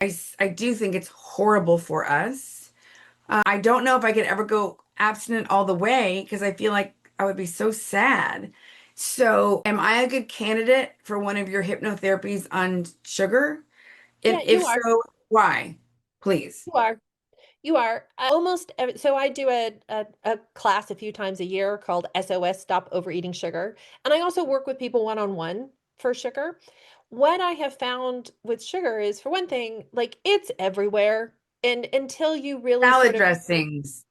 I do think it's horrible for us. I don't know if I could ever go abstinent all the way because I feel like I would be so sad. So, am I a good candidate for one of your hypnotherapies on sugar? Yeah, If you are. so, why? Please. You are. You are. So I do a class a few times a year called SOS Stop Overeating Sugar. And I also work with people one-on-one for sugar. What I have found with sugar is, for one thing, like it's everywhere. And until you really Salad sort of dressings,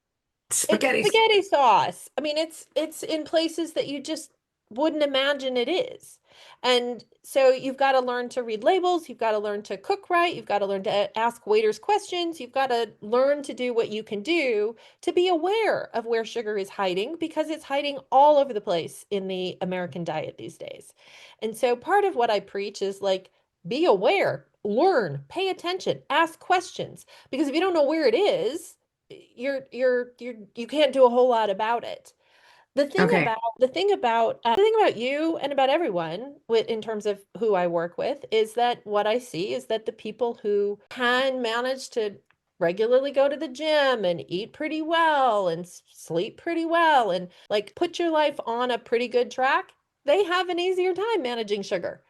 it's spaghetti. spaghetti sauce. I mean, it's in places that you just wouldn't imagine it is. And so you've got to learn to read labels, you've got to learn to cook right, you've got to learn to ask waiters questions, you've got to learn to do what you can do to be aware of where sugar is hiding because it's hiding all over the place in the American diet these days. And so part of what I preach is like be aware, learn, pay attention, ask questions because if you don't know where it is, you can't do a whole lot about it. Okay. The thing about you and about everyone in terms of who I work with is that what I see is that the people who can manage to regularly go to the gym and eat pretty well and sleep pretty well and like put your life on a pretty good track, they have an easier time managing sugar.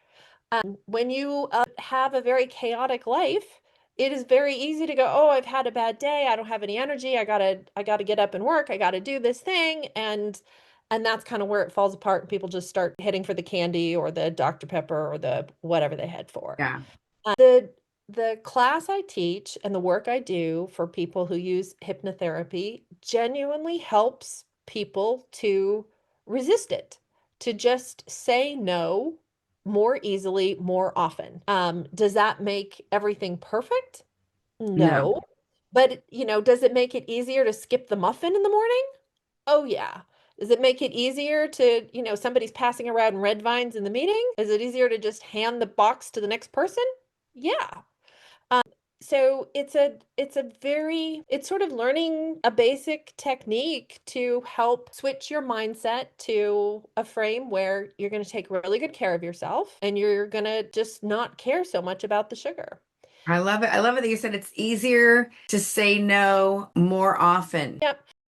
When you have a very chaotic life, it is very easy to go, oh, I've had a bad day. I don't have any energy. I gotta get up and work. I gotta do this thing. And that's kind of where it falls apart and people just start heading for the candy or the Dr. Pepper or the whatever they head for. Yeah. The class I teach and the work I do for people who use hypnotherapy genuinely helps people to resist it, to just say no more easily, more often. Does that make everything perfect? No. No. But, does it make it easier to skip the muffin in the morning? Oh, yeah. Does it make it easier to, somebody's passing around red vines in the meeting? Is it easier to just hand the box to the next person? Yeah. So it's sort of learning a basic technique to help switch your mindset to a frame where you're going to take really good care of yourself and you're going to just not care so much about the sugar. I love it. I love it that you said it's easier to say no more often. Yep.